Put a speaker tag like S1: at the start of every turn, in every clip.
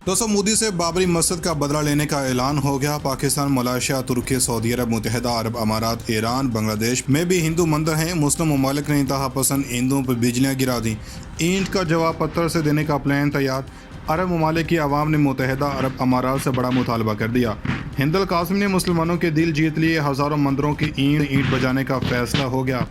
S1: दोस्तों, मोदी से बाबरी मस्जिद का बदला लेने का ऐलान हो गया। पाकिस्तान, मलेशिया, तुर्की, सऊदी अरब, मुत्तहिदा अरब अमारात, ईरान, बांग्लादेश में भी हिंदू मंदिर हैं। मुस्लिम ममालिक ने इंतहा पसंद हिंदुओं पर बिजलियाँ गिरा दी। ईंट का जवाब पत्थर से देने का प्लान तैयार। अरब ममालिक की आवाम ने मुत्तहिदा अरब अमारात से बड़ा मुतालबा कर दिया। हिंद अल कासिम ने मुसलमानों के दिल जीत लिए। हज़ारों मंदिरों की ईंट बजाने का फैसला हो गया।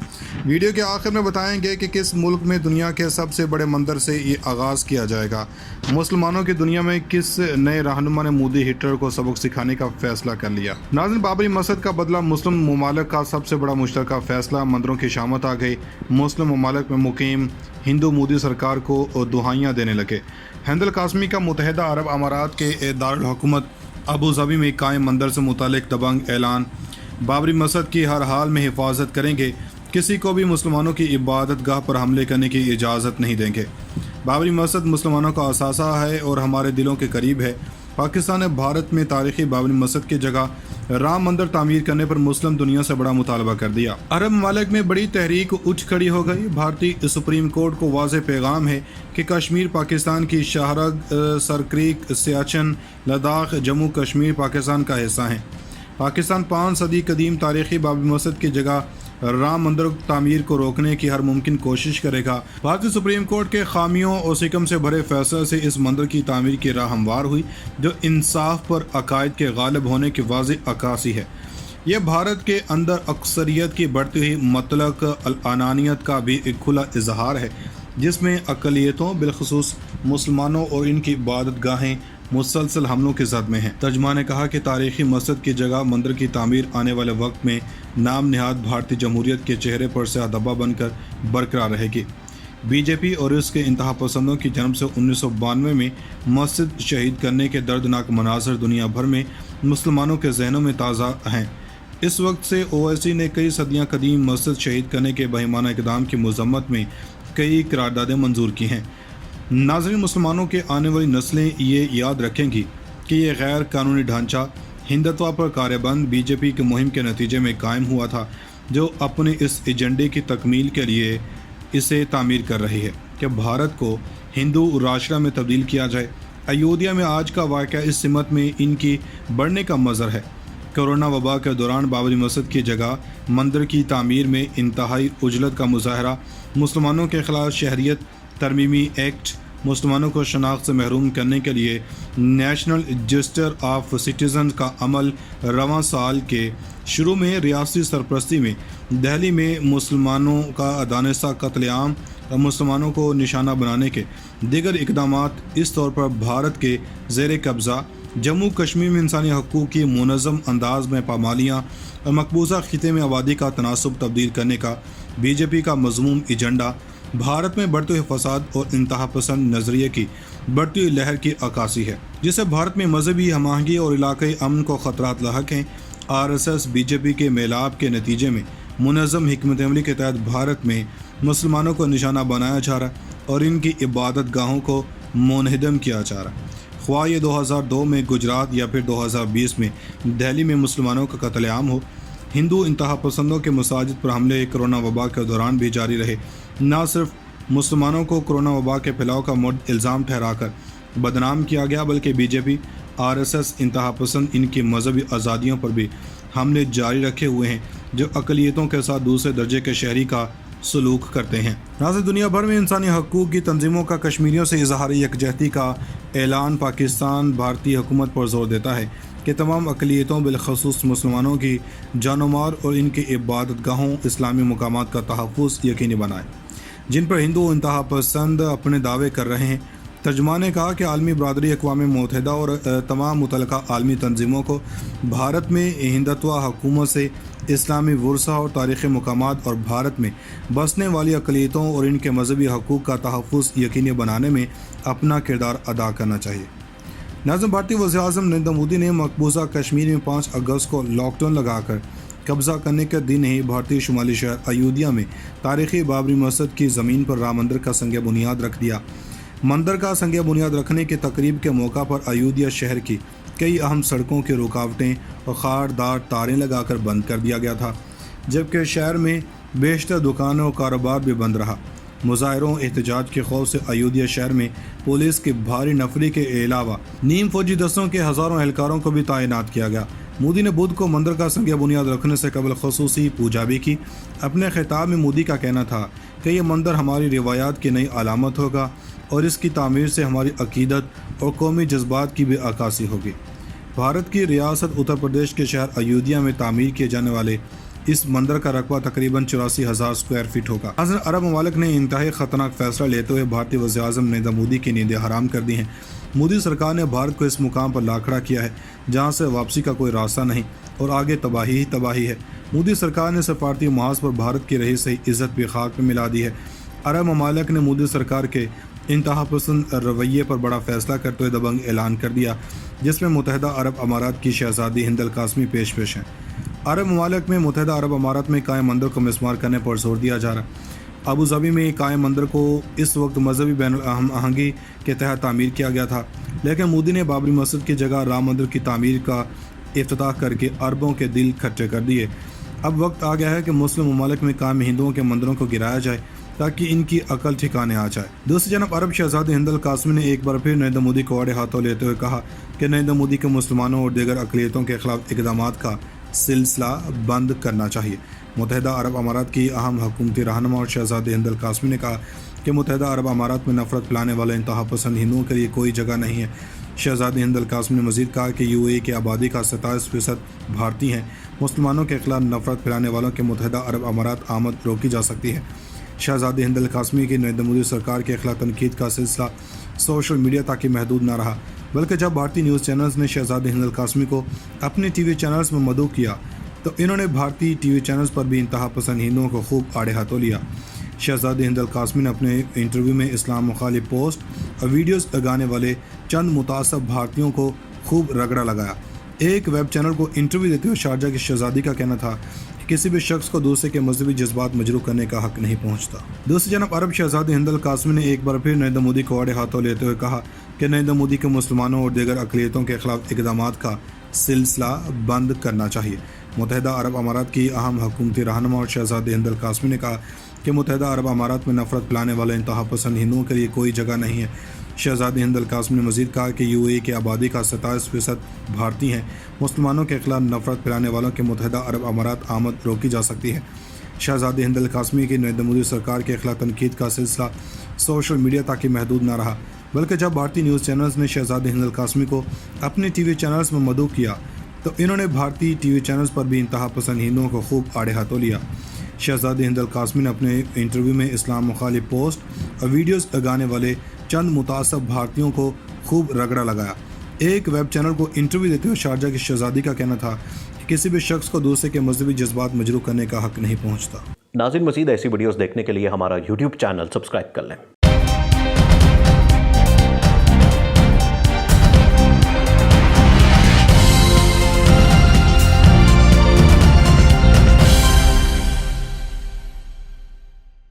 S1: वीडियो के आखिर में बताएंगे कि किस मुल्क में दुनिया के सबसे बड़े मंदिर से ये आगाज़ किया जाएगा। मुसलमानों की दुनिया में किस नए रहनुमा ने मोदी हिटलर को सबक सिखाने का फैसला कर लिया। नाज़रीन, बाबरी मस्जिद का बदला मुस्लिम ममालिक का सबसे बड़ा मुश्तरका फैसला। मंदिरों की शामत आ गई। मुस्लिम ममालिक में मुकीम हिंदू मोदी सरकार को दुहाइयाँ देने लगे। हिंद अल कासिमी का मुत्तहिदा अरब अमारात के दारुल हुकूमत अबू धाबी में कायम मंदिर से मुतालिक दबंग ऐलान। बाबरी मस्जिद की हर हाल में हिफाजत करेंगे। किसी को भी मुसलमानों की इबादत गाह पर हमले करने की इजाज़त नहीं देंगे। बाबरी मस्जिद मुसलमानों का असासा है और हमारे दिलों के करीब है। पाकिस्तान ने भारत में तारीखी बाबरी मस्जिद की जगह राम मंदिर तामीर करने पर मुस्लिम दुनिया से बड़ा मुतालबा कर दिया। अरब ममालिक में बड़ी तहरीक उठ खड़ी हो गई। भारतीय सुप्रीम कोर्ट को वाज़ेह पैगाम है कि कश्मीर पाकिस्तान की शाहरग, सरक्रीक, सियाचिन, लद्दाख, जम्मू कश्मीर पाकिस्तान का हिस्सा हैं। पाकिस्तान 5 सदी कदीम तारीखी बाबरी मस्जिद की जगह राम मंदिर तामीर को रोकने की हर मुमकिन कोशिश करेगा। भारतीय सुप्रीम कोर्ट के खामियों और सिकम से भरे फैसले से इस मंदिर की तामीर की राह हमवार हुई, जो इंसाफ पर अकायद के गालिब होने की वाज़ेह अक्कासी है। यह भारत के अंदर अक्सरियत की बढ़ती हुई मतलक अनानियत का भी एक खुला इजहार है, जिसमें अक़लियतों बिलखुसूस मुसलमानों और इनकी इबादत गाहें मुसलसल हमलों के ज़द में हैं। तर्जुमा ने कहा कि तारीखी मस्जिद की जगह मंदिर की तामीर आने वाले वक्त में नाम निहाद भारतीय जमहूरियत के चेहरे पर से धब्बा बनकर बरकरार रहेगी। बीजेपी और इसके इंतहा पसंदों की जन्म से 1992 में मस्जिद शहीद करने के दर्दनाक मनाज़र दुनिया भर में मुसलमानों के जहनों में ताज़ा हैं। इस वक्त से ओवैसी ने कई सदियाँ कदीम मस्जिद शहीद करने के बेईमाना इक़दाम की मज़म्मत में कई करारदादें मंजूर की हैं। नाज़रीन, मुसलमानों के आने वाली नस्लें ये याद रखेंगी कि ये गैर कानूनी ढांचा हिंदुत्व पर कार्यबंद बीजेपी की मुहिम के नतीजे में कायम हुआ था, जो अपने इस एजेंडे की तकमील के लिए इसे तामीर कर रही है कि भारत को हिंदू राष्ट्र में तब्दील किया जाए। अयोध्या में आज का वाक़या इस सिमत में इनकी बढ़ने का मज़र है। कोरोना वबा के दौरान बाबरी मस्जिद की जगह मंदिर की तामीर में इंतहाई उजलत का मुजाहरा, मुसलमानों के खिलाफ शहरियत तरमीमी एक्ट, मुसलमानों को शनाख्त से महरूम करने के लिए नेशनल रजिस्टर ऑफ सिटीज़न का अमल रवां साल के शुरू में रियासती सरपरस्ती में दिल्ली में मुसलमानों का दानिस्ता कत्लेआम और मुसलमानों को निशाना बनाने के दीगर इक़दामात, इस तौर पर भारत के ज़ेर कब्ज़ा जम्मू कश्मीर में इंसानी हकूक़ की मुनज़्ज़म अंदाज में पामालियाँ और मकबूजा खिते में आबादी का तनासब तब्दील करने का बीजेपी का मज़मूम एजेंडा भारत में बढ़ते हुए फसाद और इंतहा पसंद नज़रिए की बढ़ती हुई लहर की अक्कासी है, जिससे भारत में मजहबी हमआहंगी और इलाक़ाई अमन को ख़तरात लाहक हैं। आरएसएस बीजेपी के मेलाप के नतीजे में मुनज़्ज़म हिकमत अमली के तहत भारत में मुसलमानों को निशाना बनाया जा रहा और इनकी इबादत गाहों को मुनहदम किया जा रहा। ख्वाह ये 2002 में गुजरात या फिर 2020 में दिल्ली में मुसलमानों का कत्लेआम हो, हिंदू इंतहा पसंदों के मसाजिद पर हमले कोरोना वबा के दौरान भी जारी रहे। न सिर्फ मुसलमानों को कोरोना वबा के फैलाव का मुर्द इल्ज़ाम ठहराकर बदनाम किया गया, बल्कि बीजेपी, आरएसएस इंतहा पसंद इनकी मजहबी आज़ादियों पर भी हमले जारी रखे हुए हैं, जो अक़लियतों के साथ दूसरे दर्जे के शहरी का सलूक करते हैं। नाज़रीन, दुनिया भर में इंसानी हकूक़ की तंजीमों का कश्मीरियों से इज़हार यकजहती का ऐलान पाकिस्तान भारतीय हुकूमत पर जोर देता है कि तमाम अक़लियतों बिलखसूस मुसलमानों की जान माल और इनकी इबादत गाहों, इस्लामी मकामात का तहफ़्फ़ुज़ यकीनी बनाए, जिन पर हिंदू इंतहा पसंद अपने दावे कर रहे हैं। तर्जुमा ने कहा कि आलमी बरादरी अक़वाम मुत्तहिदा और तमाम मुतल्लिक़ा आलमी तंजीमों को भारत में हिंदुत्व हुकूमत से इस्लामी वर्सा और तारीख़ी मकामात और भारत में बसने वाली अक़लियतों और इनके मजहबी हकूक़ का तहफ़्फ़ुज़ यकीनी बनाने में अपना किरदार अदा करना चाहिए। नाज़रीन, भारतीय वज़ीर-ए-आज़म नरेंद्र मोदी ने मकबूजा कश्मीर में 5 अगस्त को लॉकडाउन लगाकर कब्ज़ा करने के दिन ही भारतीय शुमाली शहर अयोध्या में तारीखी बाबरी मस्जिद की ज़मीन पर राम मंदिर का संग बुनियाद रख दिया। मंदिर का संग बुनियाद रखने की तकरीब के मौका पर अयोध्या शहर की कई अहम सड़कों की रुकावटें और खारदार तारें लगाकर बंद कर दिया गया था, जबकि शहर में बेशतर दुकानें और कारोबार भी बंद रहा। मुजाहिरों एहतजाज के खौफ से अयोध्या शहर में पुलिस की भारी नफरी के अलावा नीम फौजी दस्तों के हज़ारों एहलकारों को भी तैनात किया गया। मोदी ने बुध को मंदिर का संग बुनियाद रखने से कबल खसूसी पूजा भी की। अपने खिताब में मोदी का कहना था कि यह मंदिर हमारी रिवायात की नई अलामत होगा और इसकी तामीर से हमारी अकीदत और कौमी जज्बात की भी अक्कासी होगी। भारत की रियासत उत्तर प्रदेश के शहर अयोध्या में तामीर किए जाने वाले इस मंदिर का रकबा तकरीबन 84,000 स्क्वायर फीट होगा। अरब ममालिक ने इंतहाई खतरनाक फैसला लेते हुए भारतीय वज़ीर-ए-आज़म नरेंद्र मोदी की नींदें हराम कर दी हैं। मोदी सरकार ने भारत को इस मुकाम पर लाखड़ा किया है जहां से वापसी का कोई रास्ता नहीं और आगे तबाही ही तबाही है। मोदी सरकार ने सफारती महाज पर भारत की रही सही इज्जत भी खाक में मिला दी है। अरब ममालिक ने मोदी सरकार के इंतहा पसंद रवैये पर बड़ा फैसला करते हुए दबंग ऐलान कर दिया, जिसमें मुत्तहिदा अरब अमारात की शहज़ादी हिंद अल कासमी पेश हैं। अरब ममालिक में मुत्तहिदा अरब अमारात में कायम मंदिर को मिस्मार करने पर जोर दिया जा रहा है। अबू धाबी में कायम मंदिर को इस वक्त मजहबी बैन आहंगी के तहत तामीर किया गया था, लेकिन मोदी ने बाबरी मस्जिद की जगह राम मंदिर की तामीर का इफ्तिताह करके अरबों के दिल खट्टे कर दिए। अब वक्त आ गया है कि मुस्लिम ममालिक में कायम हिंदुओं के मंदिरों को गिराया जाए ताकि इनकी अकल ठिकाने आ जाए। दूसरी जानब अरब शहजादी हिंद अल कासमी ने एक बार फिर नरेंद्र मोदी को आड़े हाथों लेते हुए कहा कि नरेंद्र मोदी के मुसलमानों और दीगर अक़लियतों के खिलाफ इक़दाम का सिलसिला बंद करना चाहिए। मुत्तहिदा अरब अमारात की अहम हुकूमती रहनुमा और शहजादी हिंद अल कासमी ने कहा कि मुत्तहिदा अरब अमारात में नफरत फैलाने वाले इंतहा पसंद हिंदुओं के लिए कोई जगह नहीं है। शहजादी हिंद अल कासमी ने मज़ीद कहा कि UAE की आबादी का 27% भारतीय हैं। मुसलमानों के खिलाफ नफरत फैलाने वालों के मुत्तहिदा अरब अमारात आमद रोकी जा सकती है। शहजादी हिंद अल कासमी की नरेंद्र मोदी सरकार के खिलाफ तनकीद का सिलसिला सोशल मीडिया तक ही महदूद न रहा, बल्कि जब भारतीय न्यूज़ चैनल्स ने शहजादी हिंद अल कासमी को अपने TV चैनल्स में मदऊ किया तो इन्होंने भारतीय TV चैनल्स पर भी इंतहा पसंद हिंदुओं को खूब आड़े हाथों लिया। शहजादी हिंद अल कासमी ने अपने इंटरव्यू में इस्लाम मुखालिफ पोस्ट और वीडियोज़ लगाने वाले चंद मुतासब भारतीयों को खूब रगड़ा लगाया। एक वेब चैनल को इंटरव्यू देते हुए शारजा की शहजादी का कहना था कि किसी भी शख्स को दूसरे के मजहबी जज्बात मजरू करने का हक नहीं पहुंचता। दूसरी जानब अरब शहजादी हिंद अल कासमी ने एक बार फिर नरेंद्र मोदी को आड़े हाथों लेते हुए कहा कि नरेंद्र मोदी के मुसलमानों और दीगर अक़लियतों के खिलाफ इक़दाम का सिलसिला बंद करना चाहिए। मुत्तहिदा अरब अमारात की अहम हुकूमती रहनुमा और शहजादी हिंद अल कासमी ने कहा कि मुत्तहिदा अरब अमारात में नफरत फैलाने वाले इंतहा पसंद हिंदुओं के लिए कोई जगह नहीं है। शहजादी हिंद अल कासमी ने मज़ीद कहा कि UAE की आबादी का 27% भारतीय हैं। मुसलमानों के खिलाफ नफरत फैलाने वालों के मुत्तहिदा अरब अमारात आमद रोकी जा सकती है। शहजादी हिंद अल कासमी की नरेंद्र मोदी सरकार के खिलाफ तनकीद का सिलसिला सोशल मीडिया तक ही महदूद न रहा, बल्कि जब भारतीय न्यूज़ चैनल्स ने शहजादी हिंद अल कासमी को अपने TV चैनल्स में मदऊ किया तो इन्होंने भारतीय TV चैनल्स पर भी इंतहा पसंद हिंदुओं को खूब आड़े हाथों लिया। शहजादी हिंद अल कासमी ने अपने इंटरव्यू में इस्लाम मुखालिफ पोस्ट और वीडियोज़ लगाने वाले चंद मुतासब भारतीयों को खूब रगड़ा लगाया। एक वेब चैनल को इंटरव्यू देते हुए शारजा की शहजादी का कहना था कि किसी भी शख्स को दूसरे के मजहबी जज्बात मजरू करने का हक नहीं पहुंचता।
S2: नाज़रीन, मज़ीद ऐसी वीडियोस देखने के लिए हमारा YouTube चैनल सब्सक्राइब कर लें।